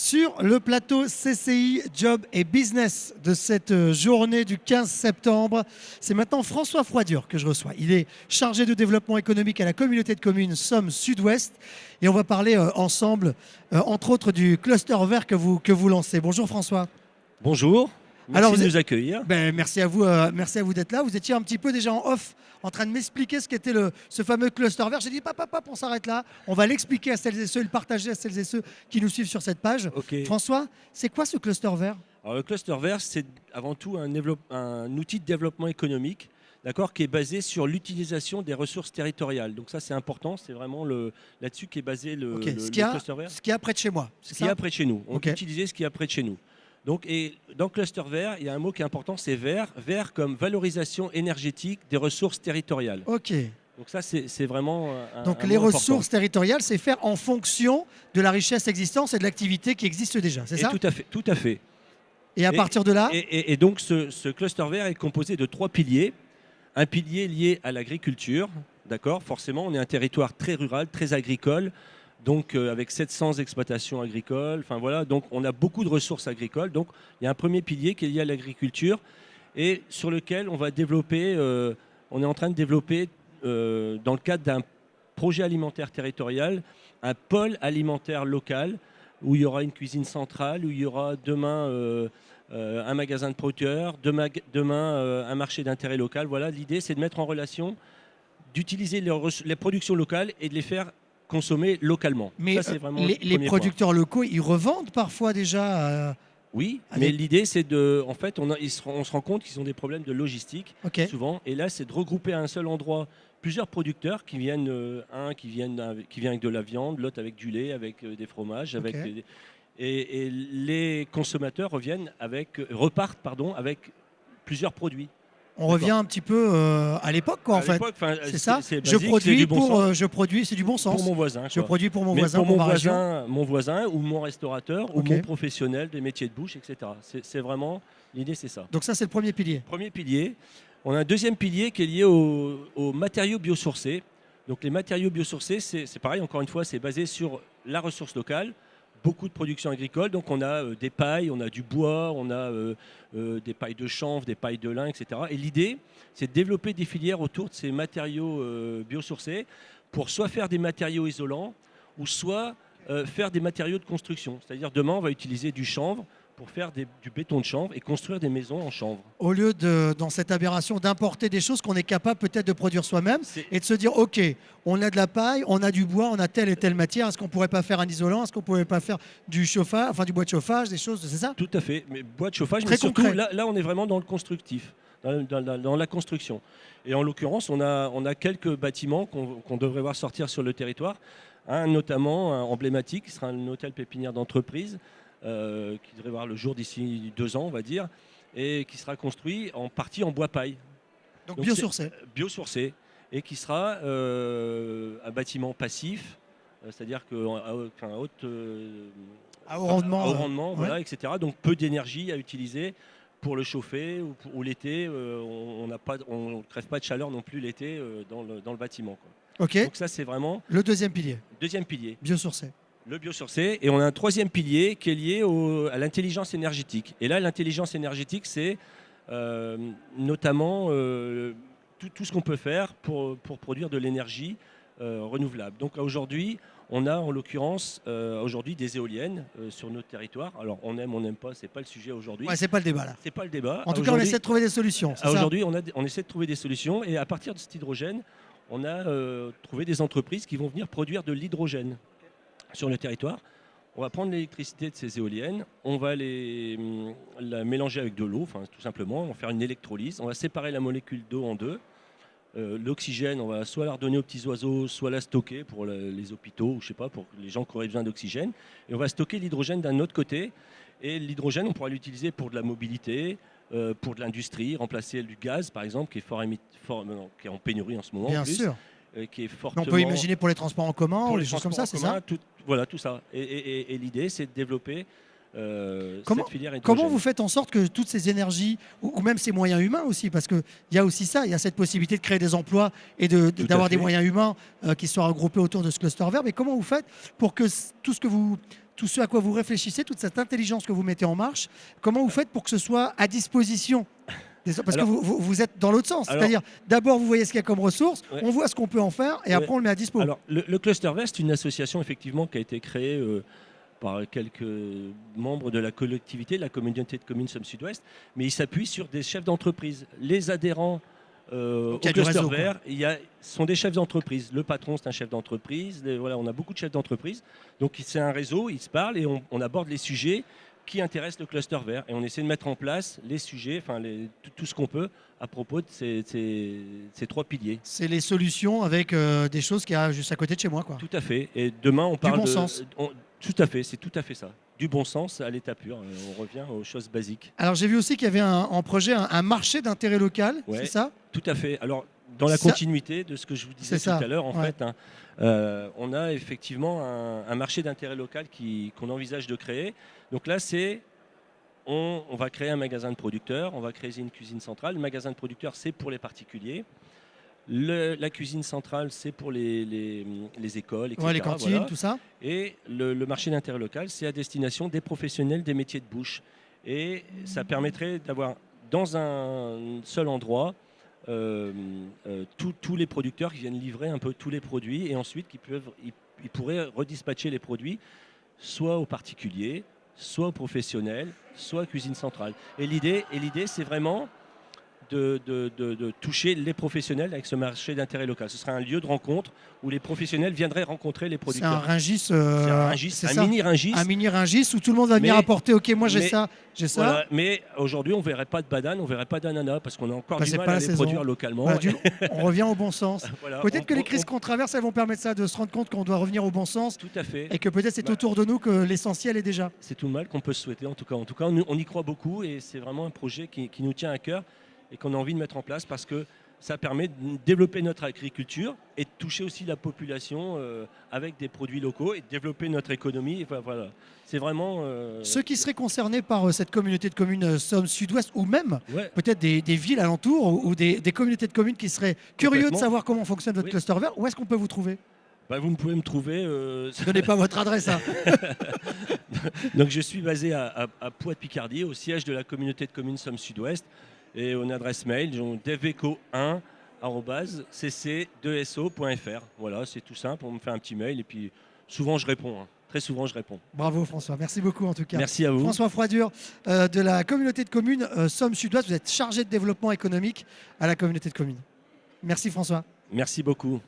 Sur le plateau CCI Job et Business de cette journée du 15 septembre, c'est maintenant François Froidure que je reçois. Il est chargé de développement économique à la communauté de communes Somme Sud-Ouest et on va parler ensemble, entre autres, du cluster vert que vous lancez. Bonjour François. Bonjour, merci de nous accueillir. Merci à vous d'être là. Vous étiez un petit peu déjà en off en train de m'expliquer ce qu'était ce fameux cluster vert. J'ai dit, papa, on s'arrête là. On va l'expliquer à celles et ceux, le partager à celles et ceux qui nous suivent sur cette page. Okay. François, c'est quoi ce cluster vert? Alors, le cluster vert, c'est avant tout un outil de développement économique, d'accord, qui est basé sur l'utilisation des ressources territoriales. Donc ça, c'est important. C'est vraiment là-dessus qu'est basé le cluster vert. Ce qu'il y a près de chez moi. Ce qu'il y a près de chez nous. On peut utiliser ce qu'il y a près de chez nous. Donc, et dans le cluster vert, il y a un mot qui est important, c'est vert. Vert comme valorisation énergétique des ressources territoriales. Ok. Donc ça, c'est vraiment Donc les ressources territoriales, c'est faire en fonction de la richesse existante et de l'activité qui existe déjà, c'est ça? Tout à fait. Et à partir de là et donc ce cluster vert est composé de 3 piliers. Un pilier lié à l'agriculture, d'accord. Forcément, on est un territoire très rural, très agricole. Donc avec 700 exploitations agricoles, enfin voilà, donc on a beaucoup de ressources agricoles. Donc il y a un premier pilier qui est lié à l'agriculture et sur lequel on va développer, on est en train de développer dans le cadre d'un projet alimentaire territorial, un pôle alimentaire local où il y aura une cuisine centrale, où il y aura demain un magasin de producteurs, demain un marché d'intérêt local. Voilà, l'idée c'est de mettre en relation, d'utiliser les productions locales et de les faire consommer localement. Mais ça, les producteurs locaux, ils revendent parfois déjà Oui, mais l'idée, c'est de... En fait, on se rend compte qu'ils ont des problèmes de logistique, souvent. Et là, c'est de regrouper à un seul endroit plusieurs producteurs qui viennent, qui vient avec de la viande, l'autre avec du lait, avec des fromages, et les consommateurs repartent avec plusieurs produits. On revient un petit peu à l'époque, quoi, en fait. C'est ça. Je produis, c'est du bon sens. Pour mon voisin. Je produis pour mon voisin, mon voisin ou mon restaurateur ou mon professionnel des métiers de bouche, etc. C'est vraiment l'idée, c'est ça. Donc ça, c'est le premier pilier. Premier pilier. On a un deuxième pilier qui est lié aux matériaux biosourcés. Donc les matériaux biosourcés, c'est pareil. Encore une fois, c'est basé sur la ressource locale. Beaucoup de production agricole, donc on a des pailles, on a du bois, on a des pailles de chanvre, des pailles de lin, etc. Et l'idée, c'est de développer des filières autour de ces matériaux biosourcés pour soit faire des matériaux isolants ou soit faire des matériaux de construction. C'est-à-dire demain, on va utiliser du chanvre pour faire du béton de chanvre et construire des maisons en chanvre. Au lieu, dans cette aberration, d'importer des choses qu'on est capable peut-être de produire soi-même et de se dire, OK, on a de la paille, on a du bois, on a telle et telle matière, est-ce qu'on ne pourrait pas faire un isolant? Est-ce qu'on ne pourrait pas faire du chauffage, enfin du bois de chauffage, des choses, c'est ça? Tout à fait, mais bois de chauffage, très mais concret. Surtout, là, on est vraiment dans le constructif, dans la construction. Et en l'occurrence, on a quelques bâtiments qu'on devrait voir sortir sur le territoire. Un notamment emblématique, qui sera un hôtel pépinière d'entreprise, qui devrait voir le jour d'ici 2 ans, on va dire, et qui sera construit en partie en bois paille. Donc biosourcé. Biosourcé, et qui sera un bâtiment passif, c'est-à-dire qu'à haut rendement, voilà, etc. Donc peu d'énergie à utiliser pour le chauffer ou l'été. On ne crève pas de chaleur non plus l'été dans le bâtiment, quoi. Ok. Donc ça, c'est vraiment le deuxième pilier. Deuxième pilier. Biosourcé. Le biosourcé. Et on a un troisième pilier qui est lié à l'intelligence énergétique. Et là, l'intelligence énergétique, c'est notamment tout ce qu'on peut faire pour produire de l'énergie renouvelable. Donc aujourd'hui, on a en l'occurrence des éoliennes sur notre territoire. Alors on aime, on n'aime pas, c'est pas le sujet aujourd'hui. Ouais, c'est pas le débat là. C'est pas le débat. En tout cas, on essaie de trouver des solutions. Aujourd'hui, on essaie de trouver des solutions. Et à partir de cet hydrogène, on a trouvé des entreprises qui vont venir produire de l'hydrogène sur le territoire. On va prendre l'électricité de ces éoliennes, on va la mélanger avec de l'eau, tout simplement, on va faire une électrolyse, on va séparer la molécule d'eau en deux. L'oxygène, on va soit la redonner aux petits oiseaux, soit la stocker pour les hôpitaux, ou je sais pas, pour les gens qui auraient besoin d'oxygène. Et on va stocker l'hydrogène d'un autre côté. Et l'hydrogène, on pourra l'utiliser pour de la mobilité, pour de l'industrie, remplacer du gaz, par exemple, qui est en pénurie en ce moment. Bien sûr. Qui est fortement... On peut imaginer pour les transports en commun, ou les choses comme ça, c'est ça? Voilà, tout ça. Et l'idée, c'est de développer cette filière hydrogène. Comment vous faites en sorte que toutes ces énergies, ou même ces moyens humains aussi, parce qu'il y a aussi ça, il y a cette possibilité de créer des emplois et d'avoir des moyens humains qui soient regroupés autour de ce cluster vert, mais comment vous faites pour que tout ce que vous tout ce à quoi vous réfléchissez, toute cette intelligence que vous mettez en marche, comment vous faites pour que ce soit à disposition parce que Alors- vous êtes dans l'autre sens. Alors- C'est-à-dire, d'abord, vous voyez ce qu'il y a comme ressources, Ouais. on voit ce qu'on peut en faire, et Ouais. après, on le met à dispo. Alors, le Cluster Vert, c'est une association effectivement qui a été créée par quelques membres de la collectivité, de la communauté de communes Somme Sud-Ouest, mais il s'appuie sur des chefs d'entreprise. Les adhérents au Donc, il y a du Cluster réseau, quoi. Vert, sont des chefs d'entreprise. Le patron, c'est un chef d'entreprise. Voilà, on a beaucoup de chefs d'entreprise. Donc, c'est un réseau, ils se parlent et on aborde les sujets qui intéressent le Cluster Vert. Et on essaie de mettre en place les sujets, enfin tout ce qu'on peut à propos de ces trois piliers. C'est les solutions avec des choses qu'il y a juste à côté de chez moi, quoi. Tout à fait. Et demain, on parle bon sens. Tout à fait, c'est tout à fait ça. Du bon sens à l'état pur. On revient aux choses basiques. Alors, j'ai vu aussi qu'il y avait en projet un marché d'intérêt local, Ouais. c'est ça? Tout à fait. Alors, dans la Ça- continuité de ce que je vous disais C'est tout ça, à l'heure, en ouais. fait, hein, on a effectivement un marché d'intérêt local qu'on envisage de créer. Donc là, on va créer un magasin de producteurs, on va créer une cuisine centrale. Le magasin de producteurs, c'est pour les particuliers. La cuisine centrale, c'est pour les écoles, etc. Ouais, les cantines, voilà. tout ça. Et le marché d'intérêt local, c'est à destination des professionnels des métiers de bouche. Et ça permettrait d'avoir dans un seul endroit tous les producteurs qui viennent livrer un peu tous les produits et ensuite ils pourraient redispatcher les produits soit aux particuliers, soit aux professionnels, soit à cuisine centrale. Et l'idée, c'est vraiment de toucher les professionnels avec ce marché d'intérêt local. Ce sera un lieu de rencontre où les professionnels viendraient rencontrer les C'est un producteurs. Rungis, C'est un Rungis, c'est un ça mini Rungis. Un mini Rungis où tout le monde va venir Mais- apporter, ok, moi j'ai mais- ça, j'ai ça. Voilà. Mais aujourd'hui, on ne verrait pas de banane, on ne verrait pas d'ananas parce qu'on a encore Bah, du c'est mal pas à la les saison. produire localement. Voilà, on revient au bon sens. Voilà, Peut-être que les on- crises qu'on traverse, elles vont permettre ça, de se rendre compte qu'on doit revenir au bon sens Tout à fait. et que peut-être c'est Bah, autour de nous que l'essentiel est déjà. C'est tout le mal qu'on peut se souhaiter. En tout cas, on y croit beaucoup et c'est vraiment un projet qui nous tient à cœur et qu'on a envie de mettre en place parce que ça permet de développer notre agriculture et de toucher aussi la population avec des produits locaux et de développer notre économie. Enfin, voilà. C'est vraiment... Ceux qui seraient concernés par cette communauté de communes Somme Sud-Ouest ou même ouais, peut-être des villes alentours ou des communautés de communes qui seraient curieux de Complètement. savoir comment fonctionne votre Oui. cluster vert, où est-ce qu'on peut vous trouver? bah, vous pouvez me trouver... Donnez pas votre adresse. Hein. Donc je suis basé à Poix-de-Picardie, au siège de la communauté de communes Somme Sud-Ouest. Et une adresse mail, devco1@cc2so.fr. Voilà, c'est tout simple. On me fait un petit mail et puis souvent je réponds. Très souvent je réponds. Bravo François, merci beaucoup en tout cas. Merci à vous. François Froidure de la communauté de communes Somme Sud-Ouest, vous êtes chargé de développement économique à la communauté de communes. Merci François. Merci beaucoup.